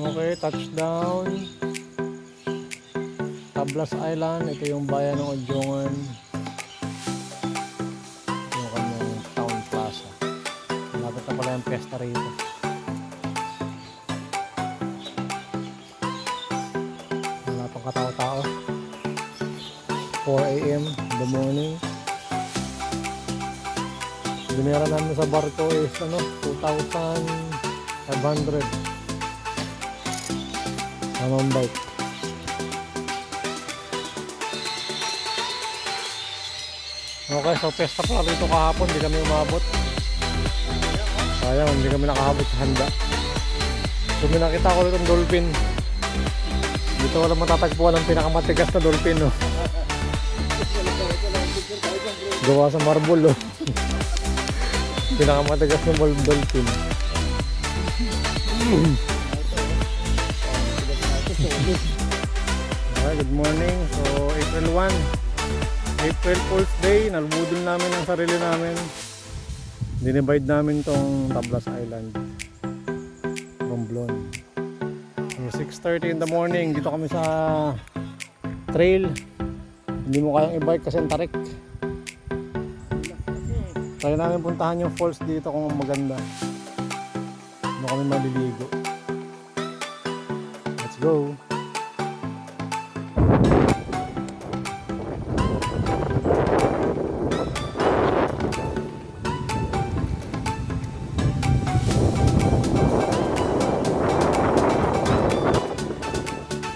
Okay, touchdown. Tablas Island. Ito yung bayan ng Odjongan. Ito yung kanyang town plaza. Malapit na pala yung pesta rito. Wala pang katao-tao. 4 AM in the morning. Binira namin sa barko is 2,500 Naman bike. Okay, so pesta pala rito kahapon, hindi kami umabot. Sayang, hindi kami nakahabot sa handa. So minakita ko itong dolphin. Dito wala matatagpuan ang pinakamatigas na dolphin, no? Gawa sa marble, no? Pinakamatigas na dolphin. Okay, good morning. So April 1, April Fool's Day. Nalubudol namin ang sarili namin. Dinivide namin tong Tablas Island, Romblon. So 6:30 in the morning. Dito kami sa trail. Hindi mo kayang i-bike kasi ang tarik. Kaya namin puntahan yung falls dito kung maganda. Doon kami maliligo. Let's go!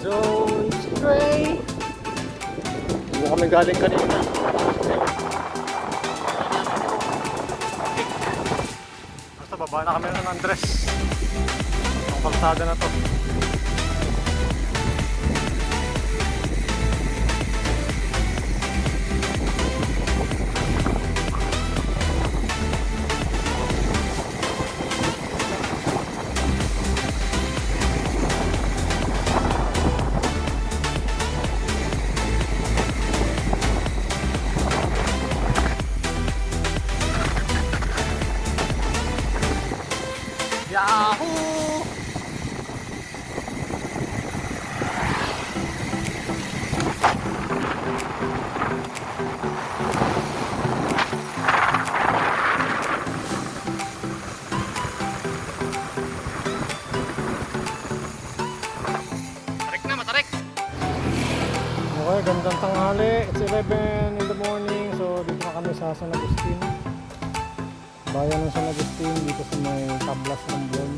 Zone stray! Doon kami galing kanina. Baba na kami ng Andres. Ang kalsada na to. Yahoo! Tarik na, matarik! Okay, gandang tanghali. It's 11 in the morning. So, dito na kami sa San Agustin. Bayan ng San Agustin dito sa may Tablas, Romblon.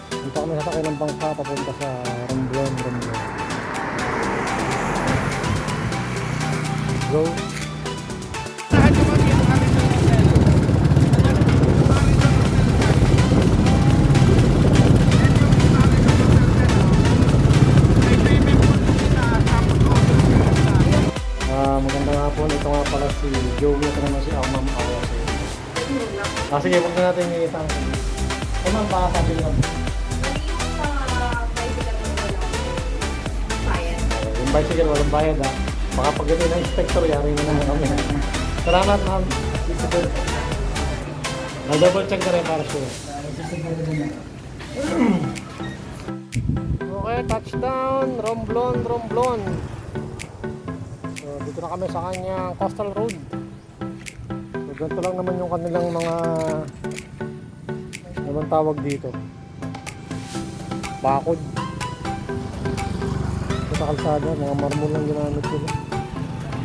Dito kami sasakay ng bangka papunta sa Romblon. Go! Magandang hapon. Ito nga pala si Joey. Ito naman si Ma'am Awa. Sige, huwag na natin iitang. Ma'am, baka sabi lang. Yung bicycle walang bayad ha. Baka pag ito ng inspector, yari na naman kami. Salamat ma'am. Na-double check na rin para sure. Okay, touchdown. Romblon. So, dito na kami sa kanyang coastal road. Ganito lang naman yung kanilang mga naman tawag dito, bakod. Ito sa kalsada, mga marmol lang ginamit sila.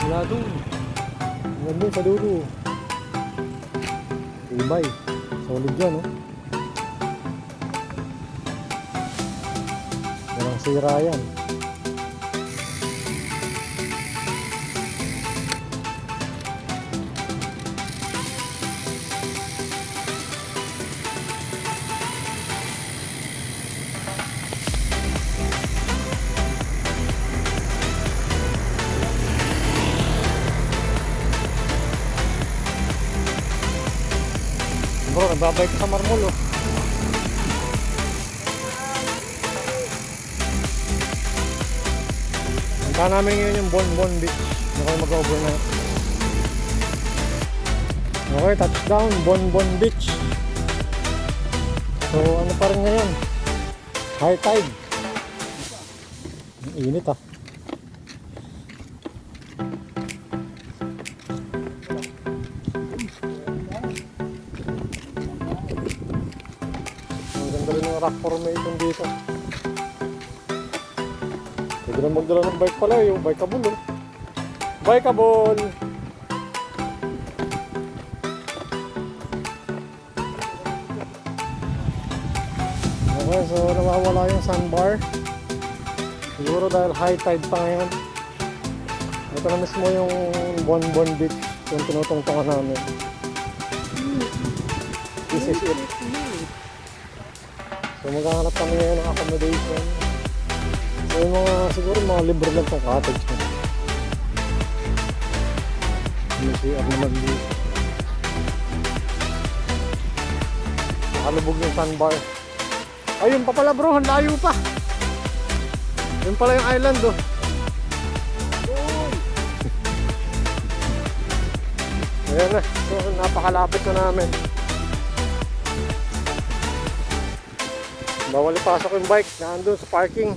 Wala doon. Nandun sa dulo. Ibay. Solid yan, oh. Walang sira yan. Bro, nagbabay ko sa marmol, oh. Punta namin ngayon yung Bon Beach. Hindi kayo mag-overnight. Okay, touchdown, Bon Beach. So ano pa rin ngayon, High tide. Ang init ah. Ang ganda rin ng rock formation dito. Pwede na magdala ng bike pala yung bikeable oh. Bikeable! Okay, so nawawala yung sandbar. Siguro dahil high tide pa ngayon. Ito na mismo yung Bonbon Beach yung tinutungtungan namin. This is it. So maghahanap kami ngayon ng accommodation. So yung mga, siguro mga libre lang itong cottage na. May CR naman dito. Nakalubog yung sandbar. Ayun pa pala bro, ang layo pa. Yun pala yung island oh. Ayan na, so napakalapit na namin. Bawal ipasok yung bike, nandun sa parking.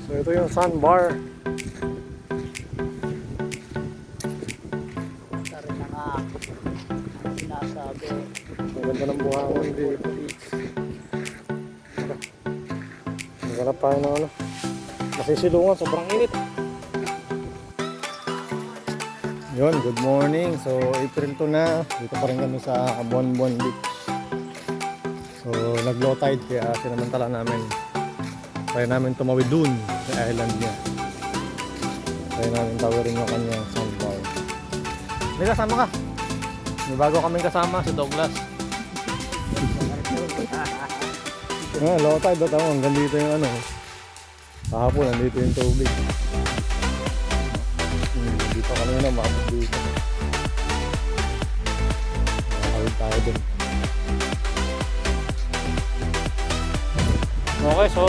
So ito yung sandbar. Tari na nga sinasabi. Ang ganda ng buhangon dito. Maghanap tayo ng ano. Masisilungan, sobrang init. Yun, good morning. So April 2 na. Dito pa rin kami sa Bonbon Beach. So nag-low tide kaya sinamantala namin. Try namin tumawid dun sa island niya. Try namin tawirin yung kanyang sandbar. May kasama ka? May bago kaming kasama, si Douglas. Low tide daw tama, hanggang dito yung ano. Kahapon, nandito yung tubig. Hindi pa kanina maabot dito. Nakakawid tayo dun. Okay, so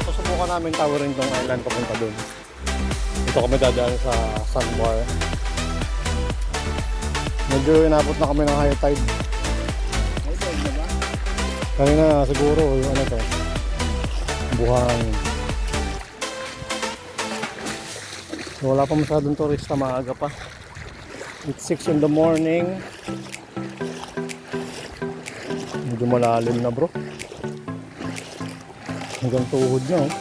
susubukan namin tawarin tong island papunta dun. Dito kami dadaan sa sandbar. Medyo inabot na kami ng high tide. High tide na ba? Kanina siguro yung ano to, buhangin. So, wala pa masyadong turista, maaga pa. It's 6 in the morning. Medyo malalim na bro. Hanggang tuhod na oh.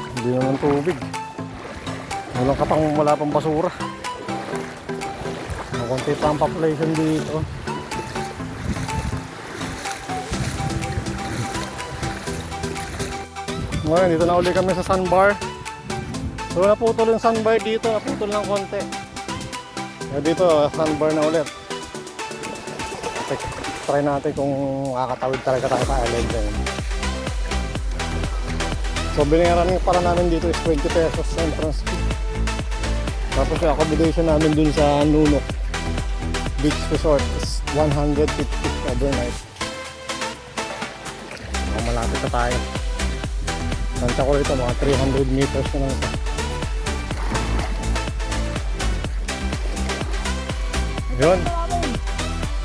Hindi naman tubig. Walang katang, wala pang basura. Konti pa ang population dito. Ngayon, dito na uli kami sa sandbar. So naputol yung sandbar dito, naputol ng konti. Kaya dito, sandbar na ulit. Try natin kung makakatawid talaga tayo sa island ngayon. So binayaran para namin dito is 20 pesos entrance fee. Tapos yung accommodation namin dun sa Nunok Beach Resort is 150 overnight. Malapit na tayo. Tanta ko ito, mga 300 meters na lang ito. Yun.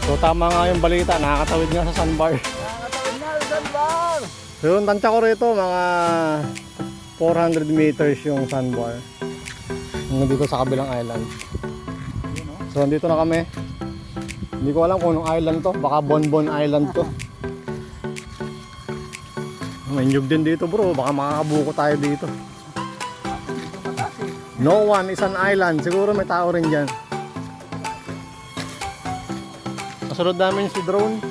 So tama nga yung balita, nakakatawid nga sa sandbar. Nakakatawid na sa sandbar! So yun, tansya ko rito, mga 400 meters yung sandbar. Nandito sa kabilang island. So nandito na kami. Hindi ko alam kung anong island to, baka Bonbon Island to. May nyug din dito bro, baka makakabuko tayo dito. No one is an island, siguro may tao rin dyan. Kasunod namin si drone.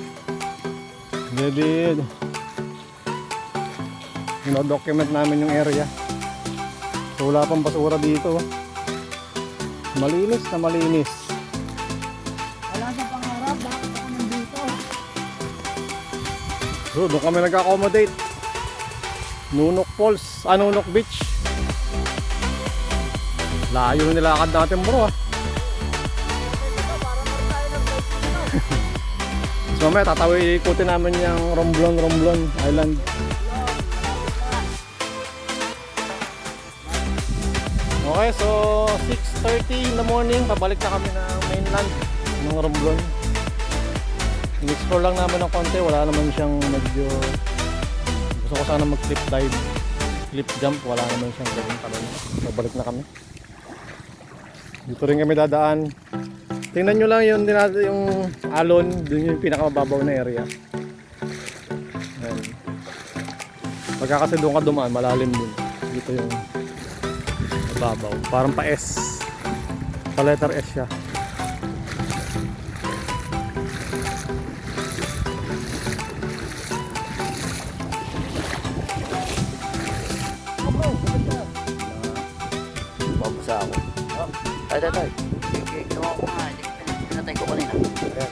Jadi document namin yung area. So wala pang basura dito. Malinis na malinis. Wala sa pangarap, bakit ako nandito? So doon kami nag-accommodate. Nunok Falls, Nunok Beach. Layo na nilakad natin bro ah. So mamaya tatawid, ikutin namin yung Romblon Island. Okay, so 6:30 in the morning, pabalik na kami ng mainland ng Romblon. Hindi explore lang naman ng konti, wala naman siyang medyo, gusto ko sana mag cliff dive, cliff jump, wala naman siyang gawin talon. So balik na kami. Dito rin kami dadaan. Tingnan nyo lang yung alon, dun yung pinakamababaw na area. Ayan. Pagka kasi doon ka dumaan, malalim din. Dito yung mababaw, parang pa S, pa letter S siya. Babusa ako. Oh, tay. Ginawa ko nga. Pinatay ko kanina. Ayan.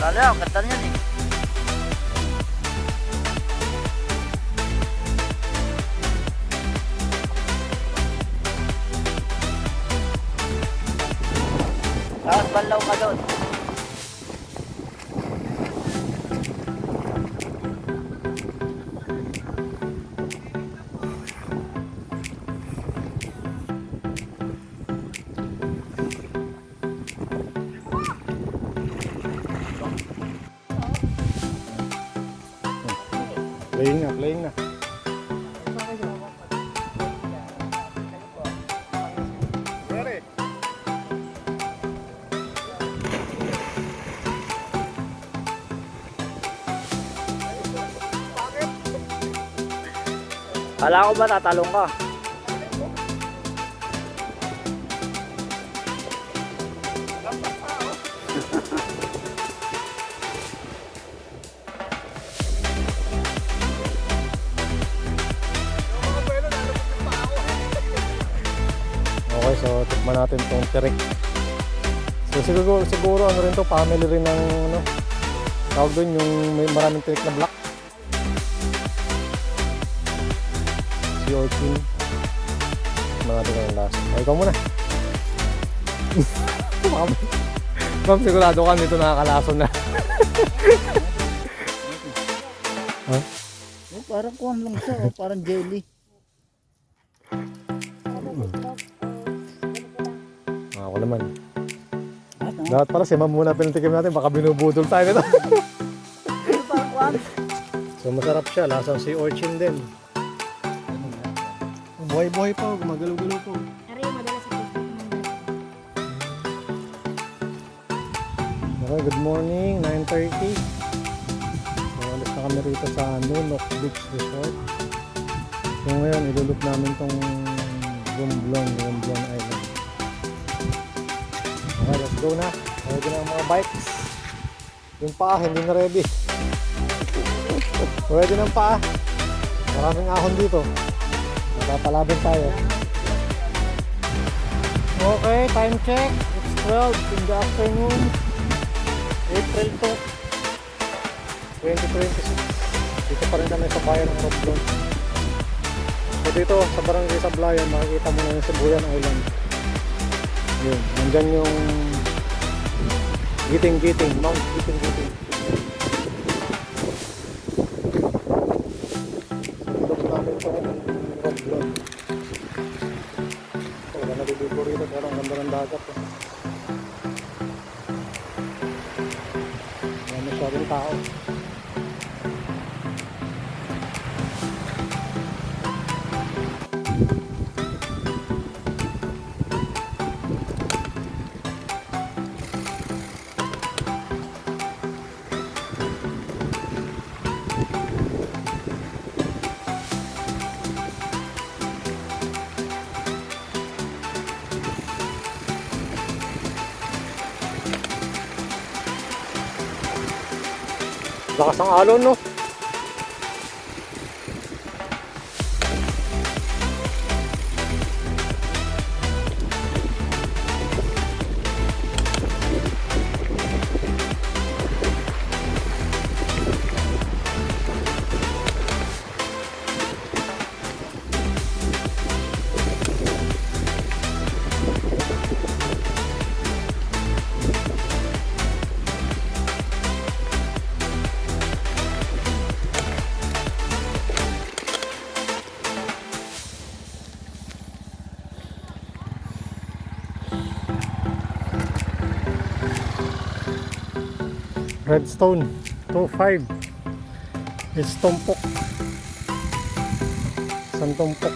Lalo, ang ganda niyan eh. Tapos banlaw ka doon. Playing na. Pwede. Kala ko ba tatalong ka? Okay, so tikman natin tong tirik. So siguro ano rin to, family rin ng ano, tawag doon yung may maraming tirik na black. Si Orkin. Tikman natin ang last. Ay, ikaw muna. Ma'am, sigurado ka nito nakakalason na. Ha? Oh, parang kuhan lang siya, oh, parang jelly. Ako naman. Ano? Dapat para si ma'am muna pinatikim natin, baka binubudol tayo nito. Ano parang kuhan? So masarap siya, lasang sea urchin din. Buhay-buhay pa, gumagalaw-galaw po. Ari, madalas sa Facebook Okay, good morning, 9:30. So alis na kami rito sa Nunok Beach Resort. So ngayon, ilulok namin tong Romblon Island. Okay, let's go na. Ready na ang mga bikes. Yung paa, hindi na ready. Ready ng paa. Maraming ahon dito. Napapalaban tayo. Okay, time check. It's 12 in the afternoon. April 2, 2026. Dito pa rin kami sa bayan ng Romblon. So dito sa Barangay Sablayan, makikita mo na yung Sibuyan Island. Yun, nandyan yung Giting, Mount Giting. Look namin itong Romblon. So, wala naliligo rito pero ang ganda ng dagat. Wala masyadong tao. Lakas ng alon, no? Redstone 2.5. It's tumpok. Isang tumpok.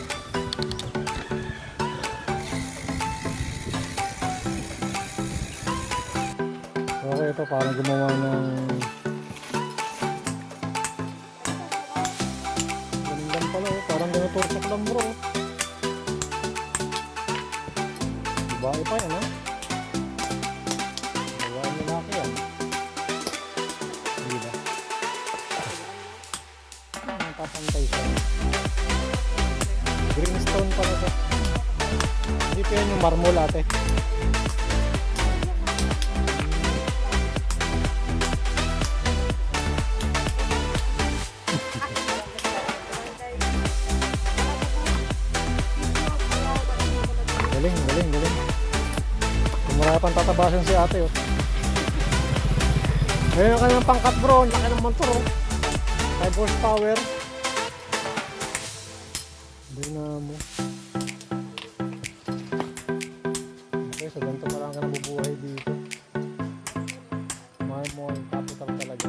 Okay, ito parang gumawa ng gandang pala oh. Parang gano'turtok lang bro. Babae pa yan ha. Babae lalaki yan. Hindi ba? Napapantay siya. Greenstone pala ito. Hindi pa yan yung marmol ate. Galing, galing, galing. Kumara pang tatabasan si ate oh. Ngayon ang kanyang pangkat bro, ang laki ng motor oh. 5 horsepower. Dynamo. Okay, so ganito parang ka nabubuhay dito. Marmol, capital talaga.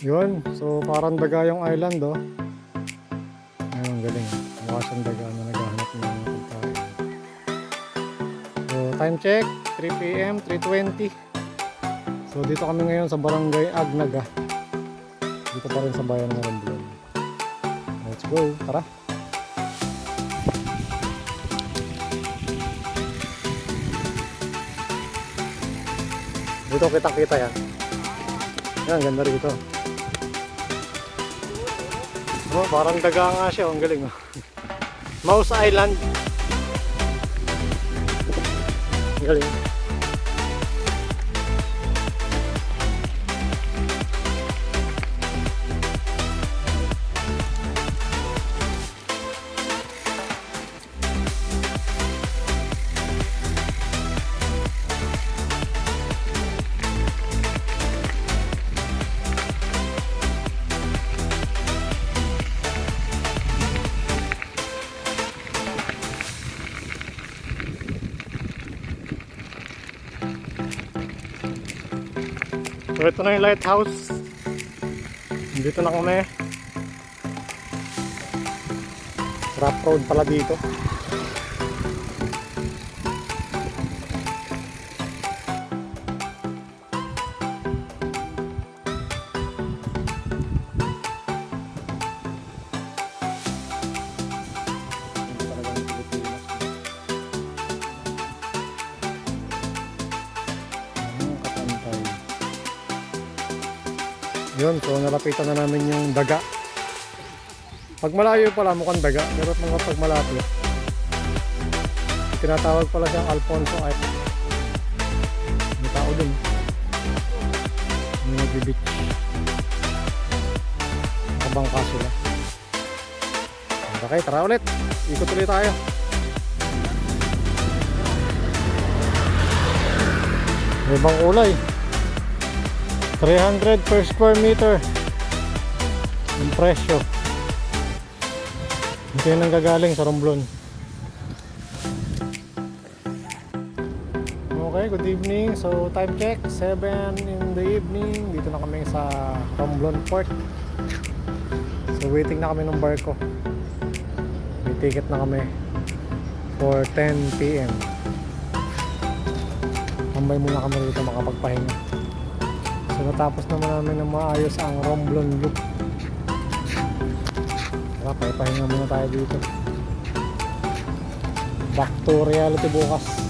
Yun, so parang daga yung island oh. Ayun, galing. Mukha siyang daga na naghahanap ng pagkain. So time check, 3 PM, 3:20. So dito kami ngayon sa Barangay Agnaga. Dito pa rin sa bayan ng Romblon. Let's go, tara. Dito kita-kita yan. Yan, ganda rito. Oh, parang daga nga siya, ang galing oh. Mouse Island. Ang galing. So ito na yung lighthouse. Dito na kami. Rough road pala dito. Yun, so nalapitan na namin yung daga. Pag malayo pala mukhang daga, pero pag malapit, tinatawag pala siyang Alfonso Island. May tao dun. May nagbibitch. Nakabangka sila. Okay, tara ulit. Ikot ulit tayo. May ibang kulay. 300 per square meter yung presyo. Ito yung nanggagaling sa Romblon. Okay, good evening. So time check, 7 in the evening. Dito na kami sa Romblon Port. So waiting na kami ng barko. May ticket na kami for 10 PM. Tambay muna kami dito makapagpahinga. So natapos naman namin ng maayos ang Romblon Loop. Tara, pahinga muna tayo dito. Back to reality bukas.